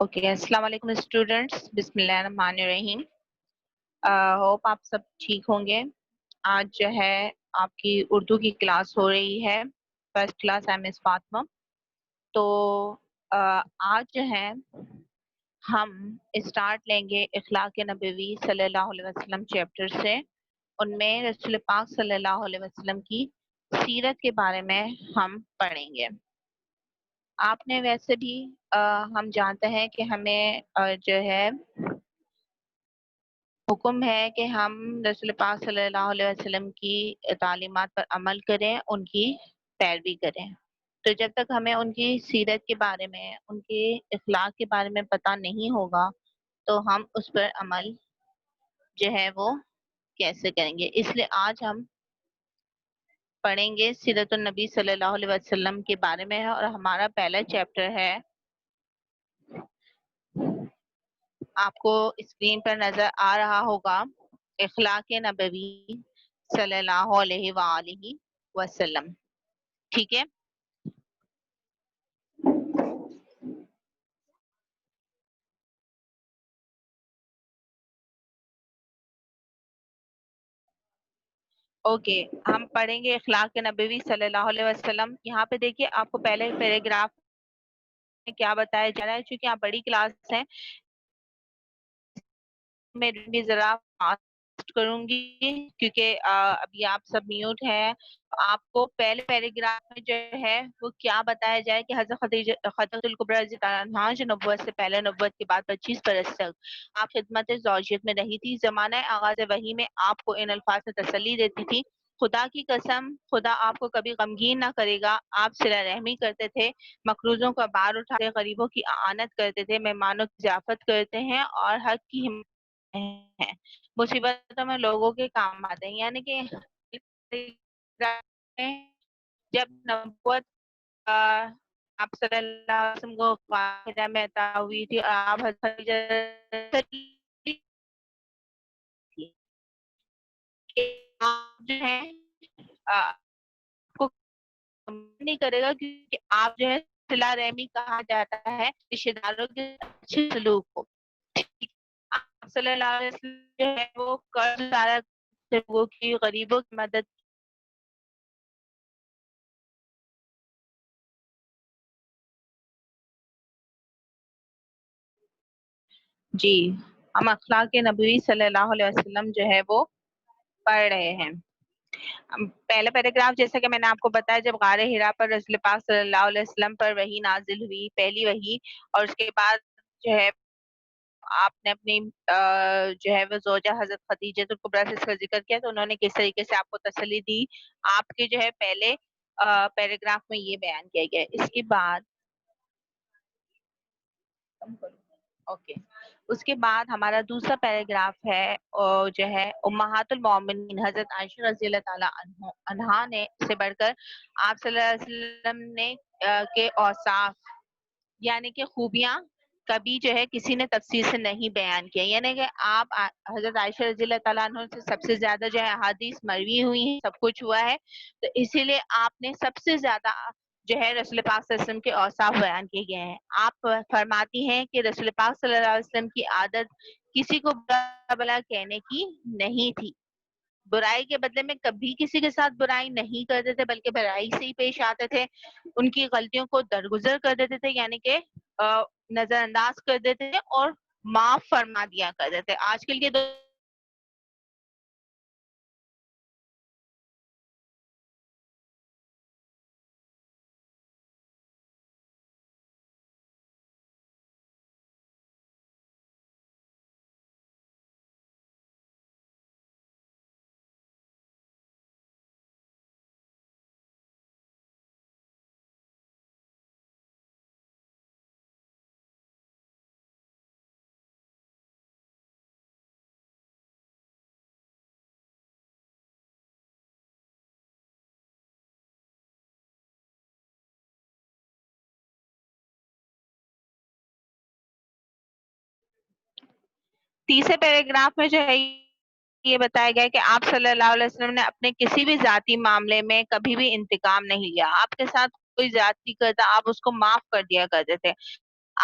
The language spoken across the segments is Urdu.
اوکے السلام علیکم اسٹوڈینٹس، بسم اللہ الرحمن الرحیم۔ ہوپ آپ سب ٹھیک ہوں گے۔ آج جو ہے آپ کی اردو کی کلاس ہو رہی ہے، فرسٹ کلاس ہے مس فاطمہ۔ تو آج جو ہے ہم اسٹارٹ لیں گے اخلاق نبوی صلی اللہ علیہ وسلم چیپٹر سے۔ ان میں رسول پاک صلی اللہ علیہ وسلم کی سیرت کے بارے میں ہم پڑھیں گے۔ آپ نے ویسے بھی ہم جانتے ہیں کہ ہمیں جو ہے حکم ہے کہ ہم رسول پاک صلی اللہ علیہ وسلم کی تعلیمات پر عمل کریں، ان کی پیروی کریں۔ تو جب تک ہمیں ان کی سیرت کے بارے میں، ان کے اخلاق کے بارے میں پتہ نہیں ہوگا تو ہم اس پر عمل جو ہے وہ کیسے کریں گے۔ اس لیے آج ہم پڑھیں گے سیرت النبی صلی اللہ علیہ وسلم کے بارے میں، اور ہمارا پہلا چیپٹر ہے، آپ کو اسکرین پر نظر آ رہا ہوگا، اخلاق نبوی صلی اللہ علیہ وآلہ وسلم۔ ٹھیک ہے، اوکے ہم پڑھیں گے اخلاق نبوی صلی اللہ علیہ وسلم۔ یہاں پہ دیکھیے آپ کو پہلے پیراگراف میں کیا بتایا جا رہا ہے، چونکہ آپ بڑی کلاس ہیں میں بھی ذرا فاسٹ کروں گی کیونکہ ابھی آپ سب میوٹ ہیں۔ آپ کو پہلے پیراگراف میں جو ہے وہ کیا بتایا جائے کہ حضرت خدیجہ الکبریٰ رضی اللہ عنہا جو نبوت سے پہلے، نبوت کے بعد 25 برس تک آپ خدمت زوجیت میں رہی تھی، زمانہ آغاز وحی میں آپ کو ان الفاظ سے تسلی دیتی تھی: خدا کی قسم، خدا آپ کو کبھی غمگین نہ کرے گا۔ آپ صلہ رحمی کرتے تھے، مقروضوں کا بار اٹھاتے، غریبوں کی اعانت کرتے تھے، مہمانوں کی ضیافت کرتے ہیں اور حق کی ہیں، مصیبتوں میں لوگوں کے کام آتے ہیں۔ یعنی کہ جب نبوت آپ صلی اللہ علیہ وسلم کو قاہرہ میں عطا ہوئی تھی اور آپ حضرت جو ہے کو نہیں کرے گا، کیونکہ آپ جو ہے صلہ رحمی کہا جاتا ہے رشتہ داروں کے اچھے سلوک کو۔ آپ صلی اللہ علیہ وسلم جو ہے وہ قرض دارا لوگوں کی، غریبوں کی مدد جی ہم اخلاق نبوی صلی اللہ علیہ وسلم جو ہے وہ پڑھ رہے ہیں۔ پہلا پیراگراف جیسا کہ میں نے آپ کو بتایا، جب غار حرا پر رسول پاک صلی اللہ علیہ وسلم پر وحی نازل ہوئی، پہلی وحی، اور اس کے بعد جو ہے آپ نے اپنی جو ہے وہ زوجہ حضرت خدیجہ الکبریٰ سے اس کا ذکر کیا، تو انہوں نے کس طریقے سے آپ کو تسلی دی، آپ کے جو ہے پہلے پیراگراف میں یہ بیان کیا گیا۔ اس کے بعد اوکے اس کے بعد ہمارا دوسرا پیراگراف ہے جو ہے امہات المومنین حضرت عائشہ رضی اللہ تعالیٰ عنہا نے سے بڑھ کر آپ صلی اللہ علیہ وسلم نے کے اوصاف یعنی کہ خوبیاں کبھی جو ہے کسی نے تفصیل سے نہیں بیان کیا، یعنی کہ آپ حضرت عائشہ رضی اللہ تعالیٰ عنہ سے سب سے زیادہ جو ہے احادیث مروی ہوئی ہیں، سب کچھ ہوا ہے، تو اسی لیے آپ نے سب سے زیادہ جو ہے رسول پاک صلی اللہ علیہ وسلم کے اوصاف بیان کیے گئے ہیں۔ آپ فرماتی ہیں کہ رسول پاک صلی اللہ علیہ وسلم کی عادت کسی کو برا بلا کہنے کی نہیں تھی، برائی کے بدلے میں کبھی کسی کے ساتھ برائی نہیں کرتے تھے بلکہ برائی سے ہی پیش آتے تھے، ان کی غلطیوں کو درگزر کر دیتے تھے، یعنی کہ نظر انداز کر دیتے تھے اور معاف فرما دیا کرتے تھے۔ آج کل کے تیسرے پیراگراف میں جو ہے یہ بتایا گیا کہ آپ صلی اللہ علیہ وسلم نے اپنے کسی بھی ذاتی معاملے میں کبھی بھی انتقام نہیں لیا، آپ کے ساتھ کوئی ذاتی کرتا آپ اس کو معاف کر دیا کرتے تھے،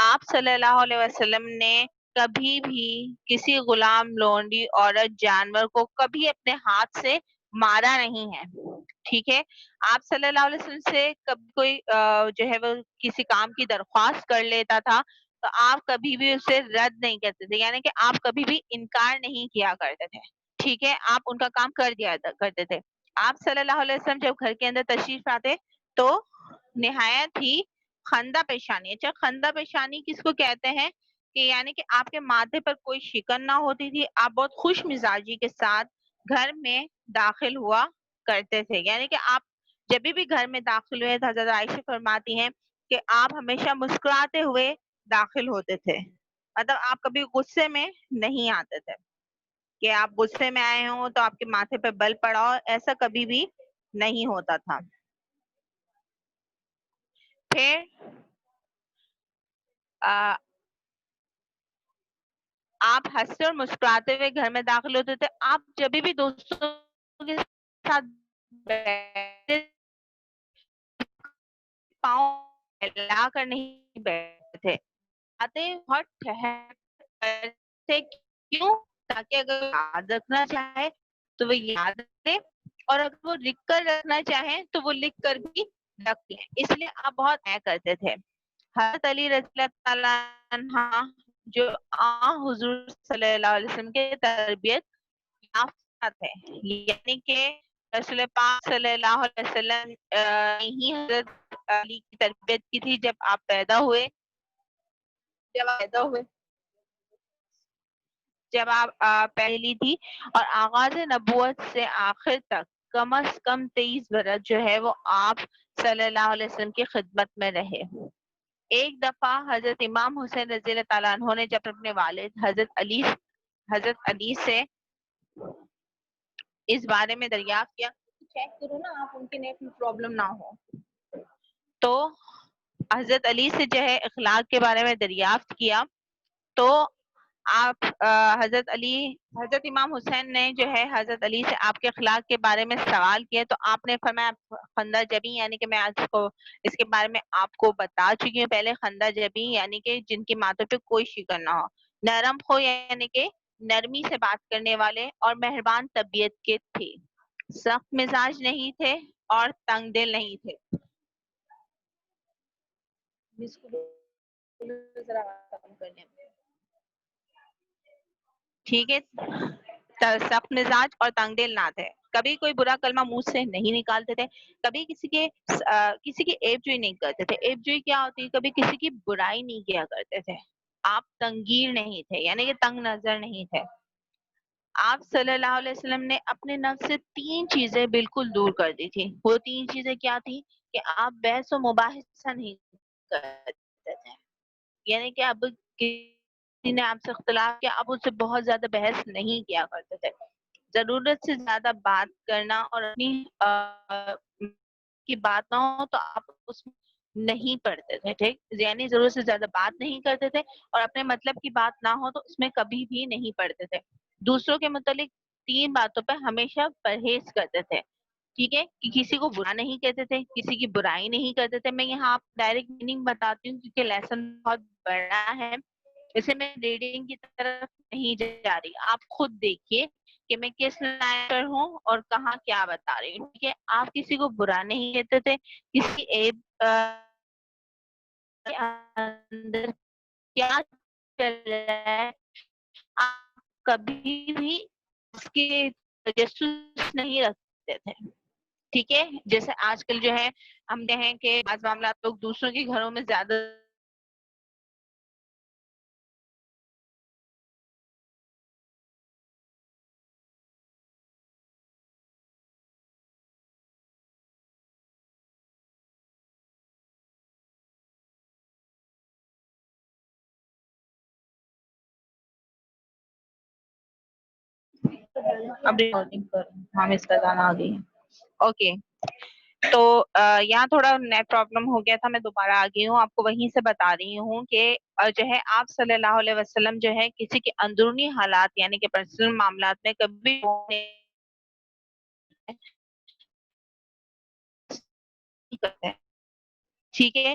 آپ صلی اللہ علیہ وسلم نے کبھی بھی کسی غلام، لونڈی، عورت، جانور کو کبھی اپنے ہاتھ سے مارا نہیں ہے. ٹھیک ہے. آپ صلی اللہ علیہ وسلم سے کبھی کوئی جو ہے وہ کسی کام کی درخواست کر لیتا تھا تو آپ کبھی بھی اسے رد نہیں کرتے تھے، یعنی کہ آپ کبھی بھی انکار نہیں کیا کرتے تھے. ٹھیک ہے. آپ ان کا کام کر دیا کرتے تھے. آپ صلی اللہ علیہ وسلم جب گھر کے اندر تشریف آتے تو نہایت ہی خندہ پیشانی. اچھا، خندہ پیشانی کس کو کہتے ہیں؟ کہ یعنی کہ آپ کے ماتھے پر کوئی شکن نہ ہوتی تھی، آپ بہت خوش مزاجی کے ساتھ گھر میں داخل ہوا کرتے تھے. یعنی کہ آپ جب بھی گھر میں داخل ہوئے تو حضرت عائشہ فرماتی ہیں کہ آپ ہمیشہ مسکراتے ہوئے داخل ہوتے تھے. مطلب آپ کبھی غصے میں نہیں آتے تھے کہ آپ غصے میں آئے ہوں تو آپ کے ماتھے پہ بل پڑا ہو، ایسا کبھی بھی نہیں ہوتا تھا. پھر آپ ہنستے اور مسکراتے ہوئے گھر میں داخل ہوتے تھے. آپ جب بھی دوستوں کے ساتھ بیٹھتے پاؤں ہلا کر نہیں بیٹھتے تھے. آتے بہت ٹھہر کرتے. کیوں؟ تاکہ اگر یاد رکھنا چاہے تو وہ یاد رکھے، اور اگر وہ لکھ کر رکھنا چاہیں تو وہ لکھ کر بھی رکھ لیں. اس لیے آپ بہت طے کرتے تھے. حضرت علی رضی اللہ تعالیٰ عنہ جو حضور صلی اللہ علیہ وسلم کے تربیت یافتہ تھے، یعنی کہ رسول پاک صلی اللہ علیہ وسلم ہی حضرت علی کی تربیت کی تھی جب آپ پہلی تھی. اور آغاز نبوت سے آخر تک کم از کم 23 برس جو ہے وہ آپ صلی اللہ علیہ وسلم کی خدمت میں رہے. ایک دفعہ حضرت امام حسین رضی اللہ تعالیٰ عنہ نے جب اپنے والد حضرت علی سے اس بارے میں دریافت کیا، چیک کرو نا آپ ان کے نیٹ میں پرابلم نہ ہو، تو حضرت علی سے جو ہے اخلاق کے بارے میں دریافت کیا تو آپ حضرت امام حسین نے جو ہے حضرت علی سے آپ کے اخلاق کے بارے میں سوال کیا تو آپ نے فرمایا خندہ جبی، یعنی کہ میں آج کو اس کے بارے میں آپ کو بتا چکی ہوں پہلے. خندہ جبی یعنی کہ جن کی ماتھوں پہ کوئی شکن نہ ہو. نرم خو یعنی کہ نرمی سے بات کرنے والے اور مہربان طبیعت کے تھے. سخت مزاج نہیں تھے اور تنگ دل نہیں تھے. ٹھیک ہے. سخت مزاج اور تنگ دل نہ تھے. کبھی کوئی برا کلمہ منہ سے نہیں نکالتے تھے. کبھی کسی کی ایب جوئی نہیں کرتے تھے. ایب جوئی کیا ہوتی ہے؟ کبھی کسی کی برائی نہیں کیا کرتے تھے. آپ تنگیر نہیں تھے، یعنی کہ تنگ نظر نہیں تھے. آپ صلی اللہ علیہ وسلم نے اپنے نفس سے 3 چیزیں بالکل دور کر دی تھی. وہ 3 چیزیں کیا تھی؟ کہ آپ بحث و مباحثہ نہیں کرتے تھے، یعنی کہ اب کسی نے آپ سے اختلاف کیا آپ اس سے بہت زیادہ بحث نہیں کیا کرتے تھے. ضرورت سے زیادہ بات کرنا اور اپنی کی بات نہ ہو تو آپ اس میں نہیں پڑھتے تھے. ٹھیک، یعنی ضرورت سے زیادہ بات نہیں کرتے تھے اور اپنے مطلب کی بات نہ ہو تو اس میں کبھی بھی نہیں پڑھتے تھے. دوسروں کے متعلق 3 باتوں پہ ہمیشہ پرہیز کرتے تھے. ٹھیک ہے، کہ کسی کو برا نہیں کہتے تھے، کسی کی برائی نہیں کرتے تھے. میں یہاں آپ ڈائریکٹ میننگ بتاتی ہوں کیونکہ لیسن بہت بڑا ہے، اسے میں ریڈنگ کی طرف نہیں جا رہی. آپ خود دیکھیے کہ میں کس لائن پر ہوں اور کہاں کیا بتا رہی ہوں. ٹھیک ہے، آپ کسی کو برا نہیں کہتے تھے، کسی ایب اندر کیا چل رہا ہے آپ کبھی بھی اس کی تجسس نہیں رکھتے تھے. ٹھیک ہے، جیسے آج کل جو ہے ہم ہیں کہ بعض معاملات لوگ دوسروں کے گھروں میں زیادہ اب ریکارڈنگ کر ہم اس کا گانا آ گئی. اوکے، تو یہاں تھوڑا نیٹ پرابلم ہو گیا تھا، میں دوبارہ آ گئی ہوں. آپ کو وہیں سے بتا رہی ہوں کہ جو ہے آپ صلی اللہ علیہ وسلم جو ہے کسی کے اندرونی حالات یعنی کہ پرسنل معاملات میں کبھی نہیں کرتے. ٹھیک ہے،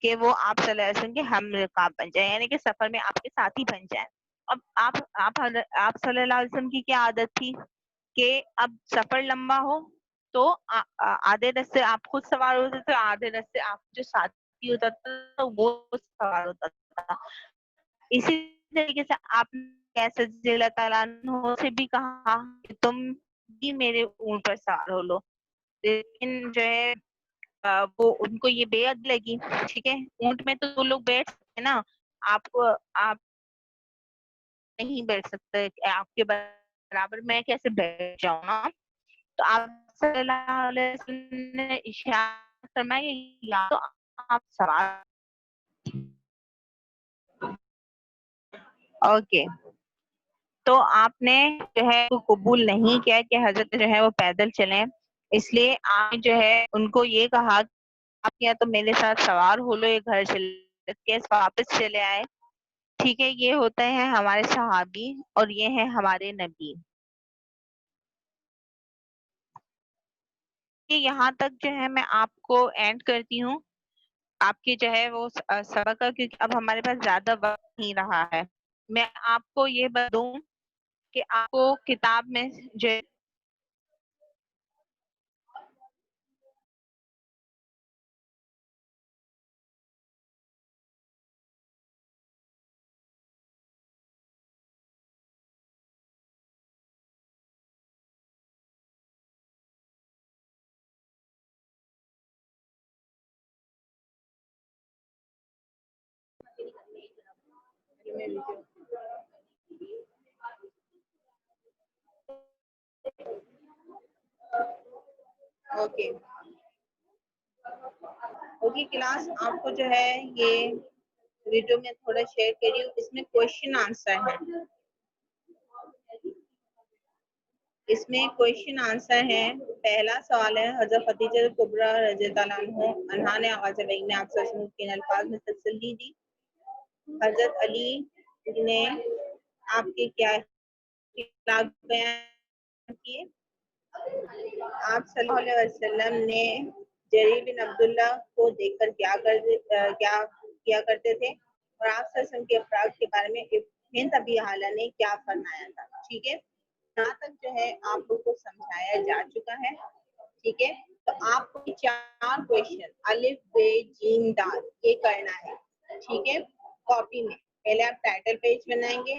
کہ وہ آپ صلی اللہ علیہ وسلم کے ہم رکاب بن جائیں، یعنی کہ سفر میں آپ کے ساتھی بن جائیں. اب آپ صلی اللہ علیہ وسلم کی کیا عادت تھی کہ اب سفر لمبا ہو تو آدھے رستے آپ خود سوار ہوتے تھے، آدھے رستے آپ جو ساتھی ہوتا تھا وہ سوار ہوتا تھا. اسی طریقے سے آپ نے کیسے رضی اللہ تعالیٰ عنہ سے بھی کہا کہ تم بھی میرے اونٹ پر سوار ہو لو، لیکن جو ہے وہ ان کو یہ بے عد لگی. ٹھیک ہے، اونٹ میں تو وہ لوگ بیٹھ سکتے نا، آپ نہیں بیٹھ سکتے، آپ کے برابر میں کیسے بیٹھ جاؤں نا. تو آپ صلی اللہ علیہ وسلم نے ارشاد فرمایا یا تو آپ سوار. اوکے، تو آپ نے جو ہے قبول نہیں کیا کہ حضرت جو ہے وہ پیدل چلیں، اس لیے آپ نے جو ہے ان کو یہ کہا کہ آپ یا تو میرے ساتھ سوار ہو لو، یہ گھر چلے کے واپس چلے آئے. ٹھیک ہے، یہ ہوتے ہیں ہمارے صحابی اور یہ ہیں ہمارے نبی. یہاں تک جو ہے میں آپ کو اینڈ کرتی ہوں آپ کی جو ہے وہ سبق کا، کیونکہ اب ہمارے پاس زیادہ وقت نہیں رہا ہے. میں آپ کو یہ بتاؤں کہ آپ کو کتاب میں جو اوکے اوکے کلاس آپ کو جو ہے یہ ویڈیو میں تھوڑا شیئر کری ہوں، اس میں کوشچن آنسر ہے. اس میں کوشچن آنسر ہے. پہلا سوال ہے، حضرت خدیجہ کبریٰ رضی اللہ عنہا نے آغاز وحی میں آپ سے کن الفاظ میں تسلی دی؟ حضرت علی نے آپ کے کیا اخلاق بیان کیے؟ آپ صلی اللہ علیہ وسلم نے جریر بن عبداللہ کو دیکھ کر کیا کیا کرتے تھے؟ اور آپ صلی اللہ علیہ وسلم کے افراد کے بارے میں ہند ابی حالہ نے کیا فرمایا تھا؟ ٹھیک ہے، یہاں تک جو ہے آپ لوگ کو سمجھایا جا چکا ہے. ٹھیک ہے، تو آپ کو 4 کویشچن الف ب ج د یہ کرنا ہے. ٹھیک ہے، کاپی میں پہلے آپ ٹائٹل پیج بنائیں گے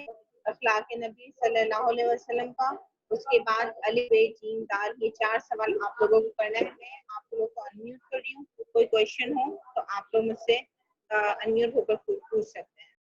اخلاق نبی صلی اللہ علیہ وسلم کا، اس کے بعد الف ب ج د یہ 4 سوال آپ لوگوں کو کرنا ہے. میں آپ لوگوں کو انمیوٹ کر رہی ہوں، کوئی کویشچن ہو تو آپ لوگ مجھ سے انمیوٹ ہو کر پوچھ سکتے ہیں.